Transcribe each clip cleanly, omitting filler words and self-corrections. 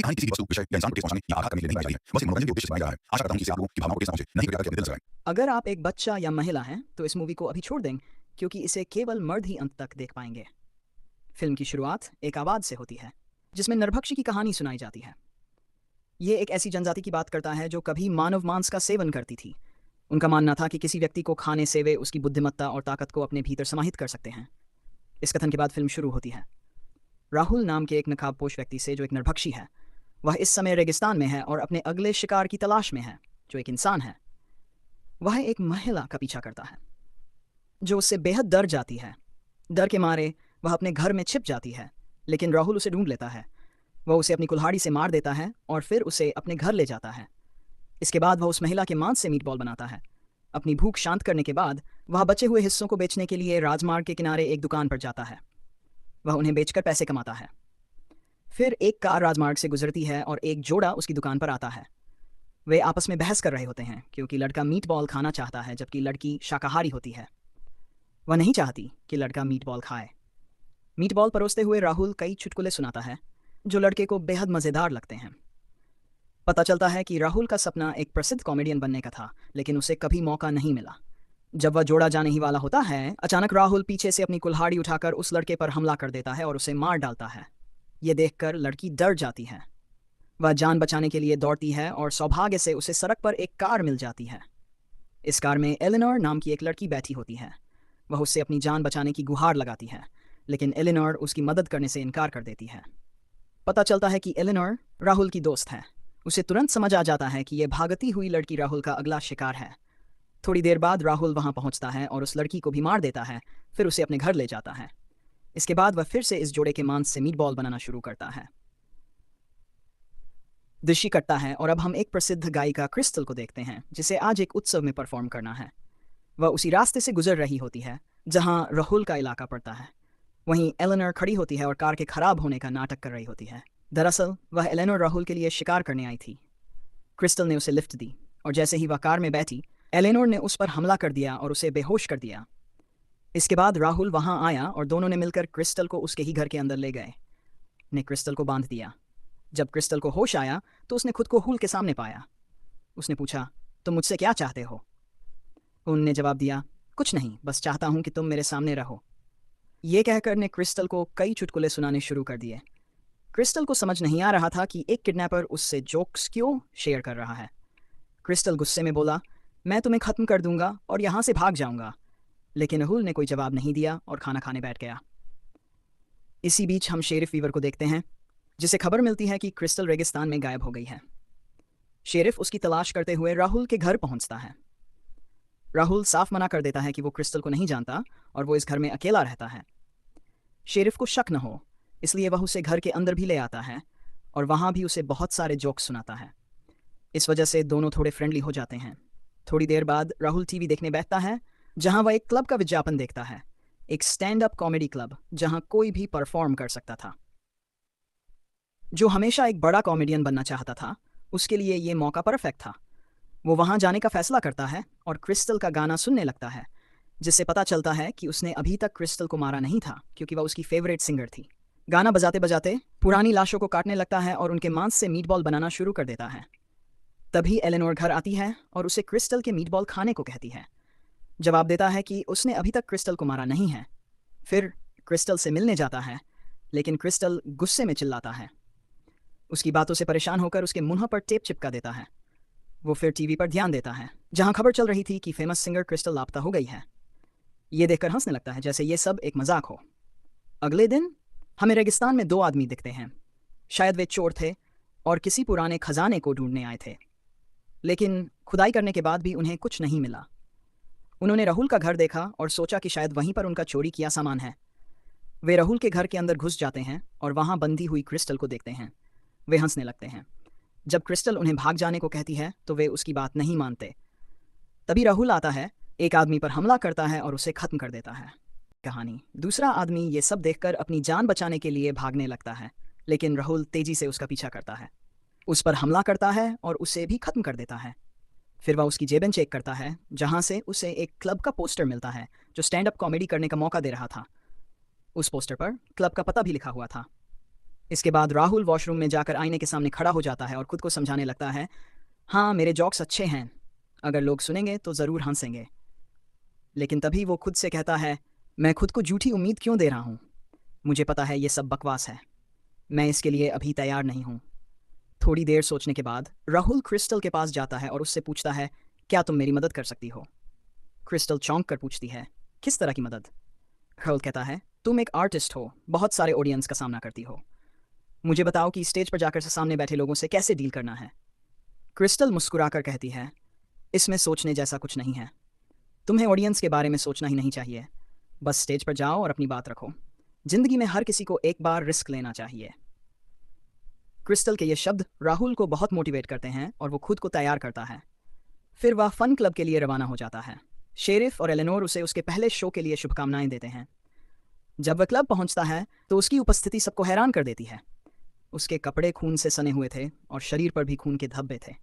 ये कहानी किसी भी वस्तु, विषय या इंसान को ठेस पहुंचाने या आघात करने के लिए नहीं बनाई जाती है। बस एक मनोरंजन के उद्देश्य से बनाई गया है। आशा करता हूं कि इससे आप लोगों की भावनाओं को ठेस ना पहुंचे, न ही कृपया करके अपने दिल से लगाएं। अगर आप एक बच्चा या महिला हैं तो इस मूवी को अभी छोड़ दें, क्योंकि इसे केवल मर्द ही अंत तक देख पाएंगे। फिल्म की शुरुआत एक आवाज से होती है जिसमें नरभक्षी की कहानी सुनाई जाती है। ये एक ऐसी जनजाति की बात करता है जो कभी मानव मांस का सेवन करती थी। उनका मानना था कि किसी व्यक्ति को खाने से वे उसकी बुद्धिमत्ता और ताकत को अपने भीतर समाहित कर सकते हैं। इस कथन के बाद फिल्म शुरू होती है। राहुल नाम के एक नकाबपोश व्यक्ति से, जो एक नरभक्षी है, वह इस समय रेगिस्तान में है और अपने अगले शिकार की तलाश में है, जो एक इंसान है। वह एक महिला का पीछा करता है जो उससे बेहद डर जाती है। डर के मारे वह अपने घर में छिप जाती है, लेकिन राहुल उसे ढूंढ लेता है। वह उसे अपनी कुल्हाड़ी से मार देता है और फिर उसे अपने घर ले जाता है। इसके बाद वह उस महिला के मांस से मीटबॉल बनाता है। अपनी भूख शांत करने के बाद वह बचे हुए हिस्सों को बेचने के लिए राजमार्ग के किनारे एक दुकान पर जाता है। वह उन्हें बेचकर पैसे कमाता है। फिर एक कार राजमार्ग से गुजरती है और एक जोड़ा उसकी दुकान पर आता है। वे आपस में बहस कर रहे होते हैं क्योंकि लड़का मीटबॉल खाना चाहता है जबकि लड़की शाकाहारी होती है। वह नहीं चाहती कि लड़का मीटबॉल खाए। मीटबॉल परोसते हुए राहुल कई चुटकुले सुनाता है जो लड़के को बेहद मज़ेदार लगते हैं। पता चलता है कि राहुल का सपना एक प्रसिद्ध कॉमेडियन बनने का था, लेकिन उसे कभी मौका नहीं मिला। जब वह जोड़ा जाने ही वाला होता है, अचानक राहुल पीछे से अपनी कुल्हाड़ी उठाकर उस लड़के पर हमला कर देता है और उसे मार डालता है। ये देखकर लड़की डर जाती है। वह जान बचाने के लिए दौड़ती है और सौभाग्य से उसे सड़क पर एक कार मिल जाती है। इस कार में एलिनोर नाम की एक लड़की बैठी होती है। वह उससे अपनी जान बचाने की गुहार लगाती है, लेकिन एलिनोर उसकी मदद करने से इनकार कर देती है। पता चलता है कि एलिनोर राहुल की दोस्त है। उसे तुरंत समझ आ जाता है कि यह भागती हुई लड़की राहुल का अगला शिकार है। थोड़ी देर बाद राहुल वहां पहुंचता है और उस लड़की को भी मार देता है, फिर उसे अपने घर ले जाता है। इसके बाद वह फिर से इस जोड़े के मांस से मीटबॉल बनाना शुरू करता है। दृश्य कटता है और अब हम एक प्रसिद्ध गायिका क्रिस्टल को देखते हैं, जिसे आज एक उत्सव में परफॉर्म करना है। वह उसी रास्ते से गुजर रही होती है जहां राहुल का इलाका पड़ता है। वहीं एलिनोर खड़ी होती है और कार के खराब होने का नाटक कर रही होती है। दरअसल वह एलिनोर राहुल के लिए शिकार करने आई थी। क्रिस्टल ने उसे लिफ्ट दी और जैसे ही वह कार में बैठी, एलिनोर ने उस पर हमला कर दिया और उसे बेहोश कर दिया। इसके बाद राहुल वहां आया और दोनों ने मिलकर क्रिस्टल को उसके ही घर के अंदर ले गए। ने क्रिस्टल को बांध दिया। जब क्रिस्टल को होश आया तो उसने खुद को हुल के सामने पाया। उसने पूछा, तुम मुझसे क्या चाहते हो? उनने जवाब दिया, कुछ नहीं, बस चाहता हूं कि तुम मेरे सामने रहो। ये कहकर ने क्रिस्टल को कई चुटकुले सुनाने शुरू कर दिए। क्रिस्टल को समझ नहीं आ रहा था कि एक किडनैपर उससे जोक्स क्यों शेयर कर रहा है। क्रिस्टल गुस्से में बोला, मैं तुम्हें खत्म कर दूंगा और यहाँ से भाग जाऊंगा। लेकिन राहुल ने कोई जवाब नहीं दिया और खाना खाने बैठ गया। इसी बीच हम शेरिफ वीवर को देखते हैं, जिसे खबर मिलती है कि क्रिस्टल रेगिस्तान में गायब हो गई है। शेरिफ उसकी तलाश करते हुए राहुल के घर पहुंचता है। राहुल साफ मना कर देता है कि वो क्रिस्टल को नहीं जानता और वो इस घर में अकेला रहता है। शेरिफ को शक न हो, इसलिए वह उसे घर के अंदर भी ले आता है और वहां भी उसे बहुत सारे जोक्स सुनाता है। इस वजह से दोनों थोड़े फ्रेंडली हो जाते हैं। थोड़ी देर बाद राहुल टीवी देखने बैठता है, जहां वह एक क्लब का विज्ञापन देखता है, एक स्टैंड अप कॉमेडी क्लब जहां कोई भी परफॉर्म कर सकता था। जो हमेशा एक बड़ा कॉमेडियन बनना चाहता था, उसके लिए ये मौका परफेक्ट था। वो वहां जाने का फैसला करता है और क्रिस्टल का गाना सुनने लगता है, जिससे पता चलता है कि उसने अभी तक क्रिस्टल को मारा नहीं था, क्योंकि वह उसकी फेवरेट सिंगर थी। गाना बजाते बजाते पुरानी लाशों को काटने लगता है और उनके मांस से मीटबॉल बनाना शुरू कर देता है। तभी एलिनोर घर आती है और उसे क्रिस्टल के मीटबॉल खाने को कहती है। जवाब देता है कि उसने अभी तक क्रिस्टल को मारा नहीं है। फिर क्रिस्टल से मिलने जाता है, लेकिन क्रिस्टल गुस्से में चिल्लाता है। उसकी बातों से परेशान होकर उसके मुंह पर टेप चिपका देता है। वो फिर टीवी पर ध्यान देता है, जहां खबर चल रही थी कि फेमस सिंगर क्रिस्टल लापता हो गई है। ये देखकर हंसने लगता है, जैसे ये सब एक मजाक हो। अगले दिन हमें रेगिस्तान में दो आदमी दिखते हैं। शायद वे चोर थे और किसी पुराने खजाने को ढूंढने आए थे, लेकिन खुदाई करने के बाद भी उन्हें कुछ नहीं मिला। उन्होंने राहुल का घर देखा और सोचा कि शायद वहीं पर उनका चोरी किया सामान है। वे राहुल के घर के अंदर घुस जाते हैं और वहां बंधी हुई क्रिस्टल को देखते हैं। वे हंसने लगते हैं। जब क्रिस्टल उन्हें भाग जाने को कहती है तो वे उसकी बात नहीं मानते। तभी राहुल आता है, एक आदमी पर हमला करता है और उसे खत्म कर देता है। कहानी। दूसरा आदमी ये सब देखकर अपनी जान बचाने के लिए भागने लगता है, लेकिन राहुल तेजी से उसका पीछा करता है, उस पर हमला करता है और उसे भी खत्म कर देता है। फिर वह उसकी जेबें चेक करता है, जहां से उसे एक क्लब का पोस्टर मिलता है जो स्टैंड अप कॉमेडी करने का मौका दे रहा था। उस पोस्टर पर क्लब का पता भी लिखा हुआ था। इसके बाद राहुल वॉशरूम में जाकर आईने के सामने खड़ा हो जाता है और खुद को समझाने लगता है, हाँ मेरे जोक्स अच्छे हैं, अगर लोग सुनेंगे तो ज़रूर हंसेंगे। लेकिन तभी वो खुद से कहता है, मैं खुद को झूठी उम्मीद क्यों दे रहा हूँ, मुझे पता है ये सब बकवास है, मैं इसके लिए अभी तैयार नहीं हूँ। थोड़ी देर सोचने के बाद राहुल क्रिस्टल के पास जाता है और उससे पूछता है, क्या तुम मेरी मदद कर सकती हो? क्रिस्टल चौंक कर पूछती है, किस तरह की मदद? राहुल कहता है, तुम एक आर्टिस्ट हो, बहुत सारे ऑडियंस का सामना करती हो, मुझे बताओ कि स्टेज पर जाकर सामने बैठे लोगों से कैसे डील करना है। क्रिस्टल मुस्कुराकर कहती है, इसमें सोचने जैसा कुछ नहीं है, तुम्हें ऑडियंस के बारे में सोचना ही नहीं चाहिए, बस स्टेज पर जाओ और अपनी बात रखो, जिंदगी में हर किसी को एक बार रिस्क लेना चाहिए। क्रिस्टल के ये शब्द राहुल को बहुत मोटिवेट करते हैं और वो खुद को तैयार करता है। फिर वह फन क्लब के लिए रवाना हो जाता है। शेरिफ और एलेनोर उसे उसके पहले शो के लिए शुभकामनाएं देते हैं। जब वह क्लब पहुंचता है तो उसकी उपस्थिति सबको हैरान कर देती है। उसके कपड़े खून से सने हुए थे और शरीर पर भी खून के धब्बे थे।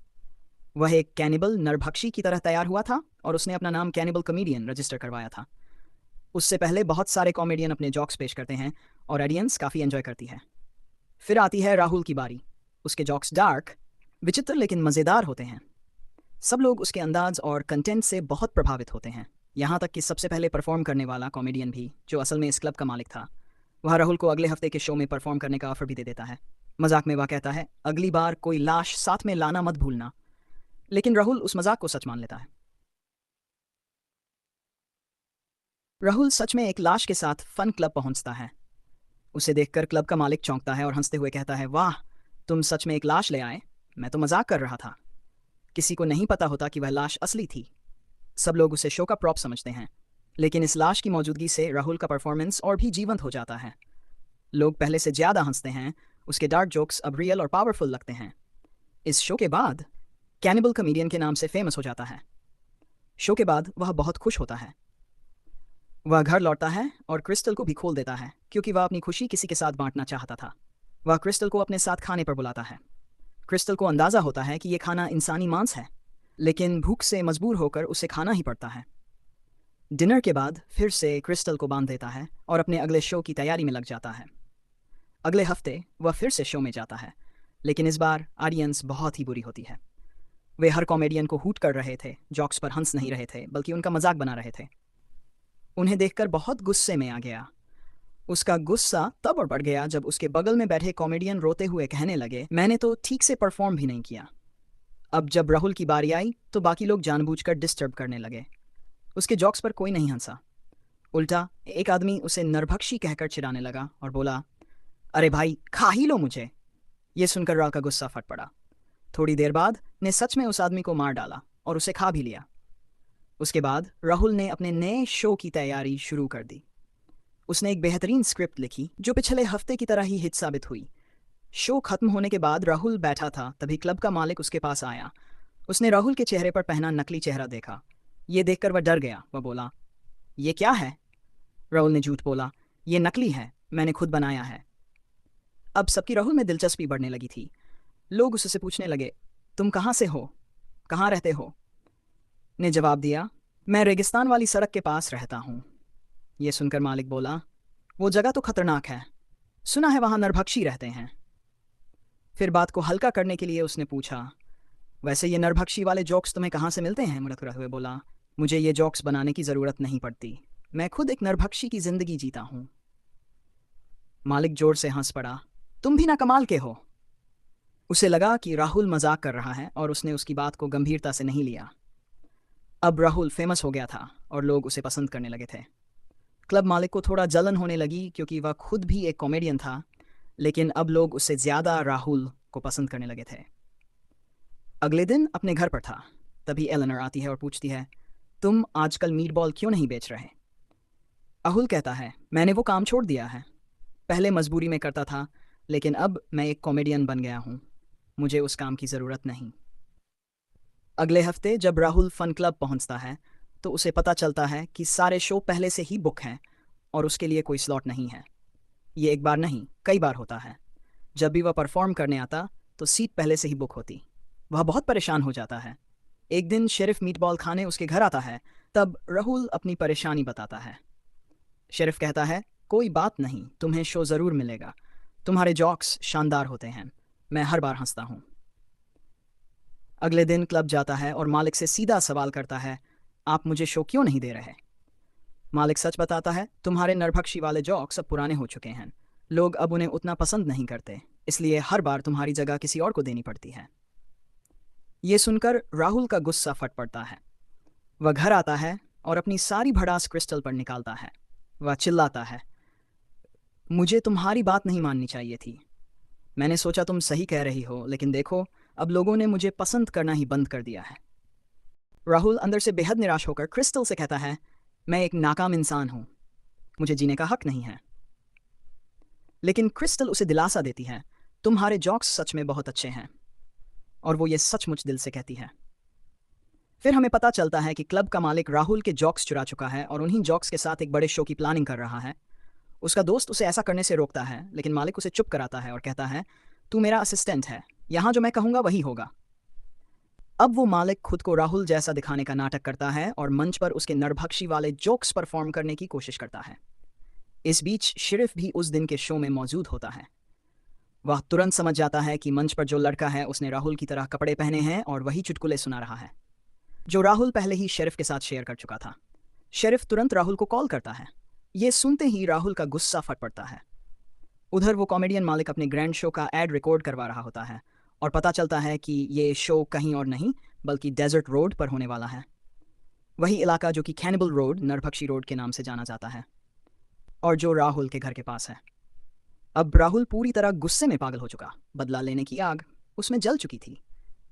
वह एक कैनिबल नरभक्षी की तरह तैयार हुआ था और उसने अपना नाम कैनिबल कॉमेडियन रजिस्टर करवाया था। उससे पहले बहुत सारे कॉमेडियन अपने जॉक्स पेश करते हैं और ऑडियंस काफ़ी एंजॉय करती है। फिर आती है राहुल की बारी। उसके जॉक्स डार्क, विचित्र लेकिन मज़ेदार होते हैं। सब लोग उसके अंदाज और कंटेंट से बहुत प्रभावित होते हैं, यहाँ तक कि सबसे पहले परफॉर्म करने वाला कॉमेडियन भी, जो असल में इस क्लब का मालिक था, वह राहुल को अगले हफ्ते के शो में परफॉर्म करने का ऑफर भी दे देता है। मजाक में वह कहता है, अगली बार कोई लाश साथ में लाना मत भूलना। लेकिन राहुल उस मजाक को सच मान लेता है। राहुल सच में एक लाश के साथ फन क्लब पहुंचता है। उसे देखकर क्लब का मालिक चौंकता है और हंसते हुए कहता है, वाह, तुम सच में एक लाश ले आए, मैं तो मजाक कर रहा था। किसी को नहीं पता होता कि वह लाश असली थी। सब लोग उसे शो का प्रॉप समझते हैं, लेकिन इस लाश की मौजूदगी से राहुल का परफॉर्मेंस और भी जीवंत हो जाता है। लोग पहले से ज़्यादा हंसते हैं, उसके डार्क जोक्स अब रियल और पावरफुल लगते हैं। इस शो के बाद कैनिबल कॉमेडियन के नाम से फेमस हो जाता है। शो के बाद वह बहुत खुश होता है। वह घर लौटता है और क्रिस्टल को भी खोल देता है, क्योंकि वह अपनी खुशी किसी के साथ बांटना चाहता था। वह क्रिस्टल को अपने साथ खाने पर बुलाता है। क्रिस्टल को अंदाज़ा होता है कि यह खाना इंसानी मांस है, लेकिन भूख से मजबूर होकर उसे खाना ही पड़ता है। डिनर के बाद फिर से क्रिस्टल को बांध देता है और अपने अगले शो की तैयारी में लग जाता है। अगले हफ्ते वह फिर से शो में जाता है, लेकिन इस बार ऑडियंस बहुत ही बुरी होती है। वे हर कॉमेडियन को हूट कर रहे थे, जॉक्स पर हंस नहीं रहे थे, बल्कि उनका मजाक बना रहे थे। उन्हें देखकर बहुत गुस्से में आ गया। उसका गुस्सा तब और बढ़ गया जब उसके बगल में बैठे कॉमेडियन रोते हुए कहने लगे, मैंने तो ठीक से परफॉर्म भी नहीं किया। अब जब राहुल की बारी आई तो बाकी लोग जानबूझकर डिस्टर्ब करने लगे। उसके जॉक्स पर कोई नहीं हंसा। उल्टा एक आदमी उसे नरभक्षी कहकर चिढ़ाने लगा और बोला, अरे भाई, खा ही लो मुझे। ये सुनकर राहुल का गुस्सा फट पड़ा। थोड़ी देर बाद ने सच में उस आदमी को मार डाला और उसे खा भी लिया। उसके बाद राहुल ने अपने नए शो की तैयारी शुरू कर दी। उसने एक बेहतरीन स्क्रिप्ट लिखी जो पिछले हफ्ते की तरह ही हिट साबित हुई। शो खत्म होने के बाद राहुल बैठा था, तभी क्लब का मालिक उसके पास आया। उसने राहुल के चेहरे पर पहना नकली चेहरा देखा। ये देखकर वह डर गया। वह बोला, ये क्या है? राहुल ने झूठ बोला, ये नकली है, मैंने खुद बनाया है। अब सबकी राहुल में दिलचस्पी बढ़ने लगी थी। लोग उससे पूछने लगे, तुम कहाँ से हो, कहाँ रहते हो? ने जवाब दिया, मैं रेगिस्तान वाली सड़क के पास रहता हूँ। ये सुनकर मालिक बोला, वो जगह तो खतरनाक है, सुना है वहाँ नरभक्षी रहते हैं। फिर बात को हल्का करने के लिए उसने पूछा, वैसे ये नरभक्षी वाले जोक्स तुम्हें कहाँ से मिलते हैं? मुड़क हुए बोला, मुझे ये जोक्स बनाने की ज़रूरत नहीं पड़ती, मैं खुद एक नरभक्षी की ज़िंदगी जीता हूँ। मालिक जोर से हंस पड़ा, तुम भी ना कमाल के हो। उसे लगा कि राहुल मजाक कर रहा है और उसने उसकी बात को गंभीरता से नहीं लिया। अब राहुल फेमस हो गया था और लोग उसे पसंद करने लगे थे। क्लब मालिक को थोड़ा जलन होने लगी, क्योंकि वह खुद भी एक कॉमेडियन था, लेकिन अब लोग उससे ज़्यादा राहुल को पसंद करने लगे थे। अगले दिन अपने घर पर था, तभी एलेनर आती है और पूछती है, तुम आजकल मीटबॉल क्यों नहीं बेच रहे? राहुल कहता है, मैंने वो काम छोड़ दिया है, पहले मजबूरी में करता था, लेकिन अब मैं एक कॉमेडियन बन गया हूँ, मुझे उस काम की ज़रूरत नहीं। अगले हफ्ते जब राहुल फन क्लब पहुंचता है तो उसे पता चलता है कि सारे शो पहले से ही बुक हैं और उसके लिए कोई स्लॉट नहीं है। ये एक बार नहीं, कई बार होता है। जब भी वह परफॉर्म करने आता तो सीट पहले से ही बुक होती। वह बहुत परेशान हो जाता है। एक दिन शेरिफ मीटबॉल खाने उसके घर आता है, तब राहुल अपनी परेशानी बताता है। शेरिफ कहता है, कोई बात नहीं, तुम्हें शो ज़रूर मिलेगा, तुम्हारे जॉक्स शानदार होते हैं, मैं हर बार हंसता हूँ। अगले दिन क्लब जाता है और मालिक से सीधा सवाल करता है, आप मुझे शो क्यों नहीं दे रहे? मालिक सच बताता है, तुम्हारे नरभक्षी वाले जॉक्स अब पुराने हो चुके हैं, लोग अब उन्हें उतना पसंद नहीं करते, इसलिए हर बार तुम्हारी जगह किसी और को देनी पड़ती है। ये सुनकर राहुल का गुस्सा फट पड़ता है। वह घर आता है और अपनी सारी भड़ास क्रिस्टल पर निकालता है। वह चिल्लाता है, मुझे तुम्हारी बात नहीं माननी चाहिए थी। मैंने सोचा तुम सही कह रही हो, लेकिन देखो अब लोगों ने मुझे पसंद करना ही बंद कर दिया है। राहुल अंदर से बेहद निराश होकर क्रिस्टल से कहता है, मैं एक नाकाम इंसान हूं, मुझे जीने का हक नहीं है। लेकिन क्रिस्टल उसे दिलासा देती है, तुम्हारे जॉक्स सच में बहुत अच्छे हैं। और वो ये सचमुच दिल से कहती है। फिर हमें पता चलता है कि क्लब का मालिक राहुल के जॉक्स चुरा चुका है और उन्हीं जॉक्स के साथ एक बड़े शो की प्लानिंग कर रहा है। उसका दोस्त उसे ऐसा करने से रोकता है, लेकिन मालिक उसे चुप कराता है और कहता है, तू मेरा असिस्टेंट है, यहाँ जो मैं कहूँगा वही होगा। अब वो मालिक खुद को राहुल जैसा दिखाने का नाटक करता है और मंच पर उसके नरभक्षी वाले जोक्स परफॉर्म करने की कोशिश करता है। इस बीच शेरिफ भी उस दिन के शो में मौजूद होता है। वह तुरंत समझ जाता है कि मंच पर जो लड़का है उसने राहुल की तरह कपड़े पहने हैं और वही चुटकुले सुना रहा है जो राहुल पहले ही शेरिफ के साथ शेयर कर चुका था। शेरिफ तुरंत राहुल को कॉल करता है। ये सुनते ही राहुल का गुस्सा फट पड़ता है। उधर वो कॉमेडियन मालिक अपने ग्रैंड शो का एड रिकॉर्ड करवा रहा होता है और पता चलता है कि ये शो कहीं और नहीं बल्कि डेजर्ट रोड पर होने वाला है, वही इलाका जो कि कैनिबल रोड, नरभक्षी रोड के नाम से जाना जाता है और जो राहुल के घर के पास है। अब राहुल पूरी तरह गुस्से में पागल हो चुका, बदला लेने की आग उसमें जल चुकी थी।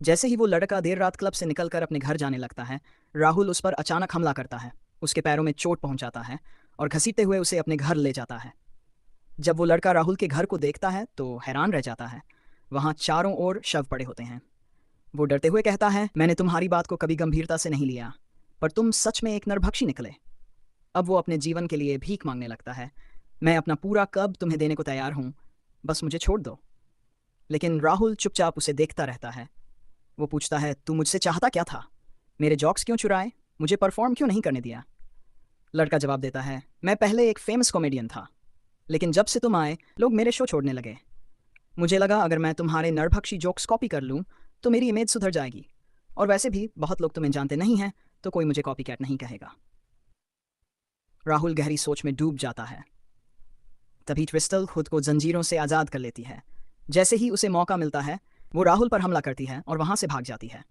जैसे ही वो लड़का देर रात क्लब से निकलकर अपने घर जाने लगता है, राहुल उस पर अचानक हमला करता है, उसके पैरों में चोट पहुंचाता है और घसीटते हुए उसे अपने घर ले जाता है। जब वो लड़का राहुल के घर को देखता है तो हैरान रह जाता है। वहाँ चारों ओर शव पड़े होते हैं। वो डरते हुए कहता है, मैंने तुम्हारी बात को कभी गंभीरता से नहीं लिया, पर तुम सच में एक नरभक्षी निकले। अब वो अपने जीवन के लिए भीख मांगने लगता है, मैं अपना पूरा कब तुम्हें देने को तैयार हूँ, बस मुझे छोड़ दो। लेकिन राहुल चुपचाप उसे देखता रहता है। वो पूछता है, तू मुझसे चाहता क्या था? मेरे जॉक्स क्यों चुराए? मुझे परफॉर्म क्यों नहीं करने दिया? लड़का जवाब देता है, मैं पहले एक फेमस कॉमेडियन था, लेकिन जब से तुम आए लोग मेरे शो छोड़ने लगे। मुझे लगा अगर मैं तुम्हारे नरभक्षी जोक्स कॉपी कर लूँ तो मेरी इमेज सुधर जाएगी, और वैसे भी बहुत लोग तुम्हें जानते नहीं हैं तो कोई मुझे कॉपी कैट नहीं कहेगा। राहुल गहरी सोच में डूब जाता है। तभी क्रिस्टल खुद को जंजीरों से आज़ाद कर लेती है। जैसे ही उसे मौका मिलता है वो राहुल पर हमला करती है और वहाँ से भाग जाती है।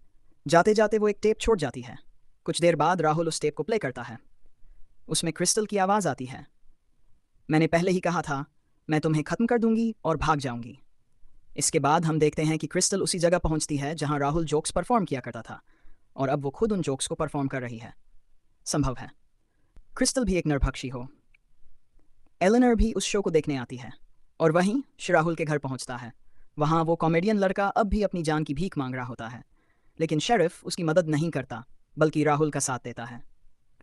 जाते जाते वो एक टेप छोड़ जाती है। कुछ देर बाद राहुल उस टेप को प्ले करता है। उसमें क्रिस्टल की आवाज़ आती है, मैंने पहले ही कहा था, मैं तुम्हें ख़त्म कर दूंगी और भाग जाऊंगी। इसके बाद हम देखते हैं कि क्रिस्टल उसी जगह पहुंचती है जहां राहुल जोक्स परफॉर्म किया करता था, और अब वो खुद उन जोक्स को परफॉर्म कर रही है। संभव है क्रिस्टल भी एक नरभक्षी हो। एलेनर भी उस शो को देखने आती है और वहीं राहुल के घर पहुंचता है। वहां वो कॉमेडियन लड़का अब भी अपनी जान की भीख मांग रहा होता है, लेकिन शेरिफ उसकी मदद नहीं करता बल्कि राहुल का साथ देता है।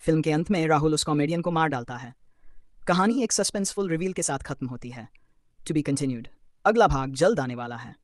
फिल्म के अंत में राहुल उस कॉमेडियन को मार डालता है। कहानी एक सस्पेंसफुल रिवील के साथ खत्म होती है। To be continued. अगला भाग जल्द आने वाला है।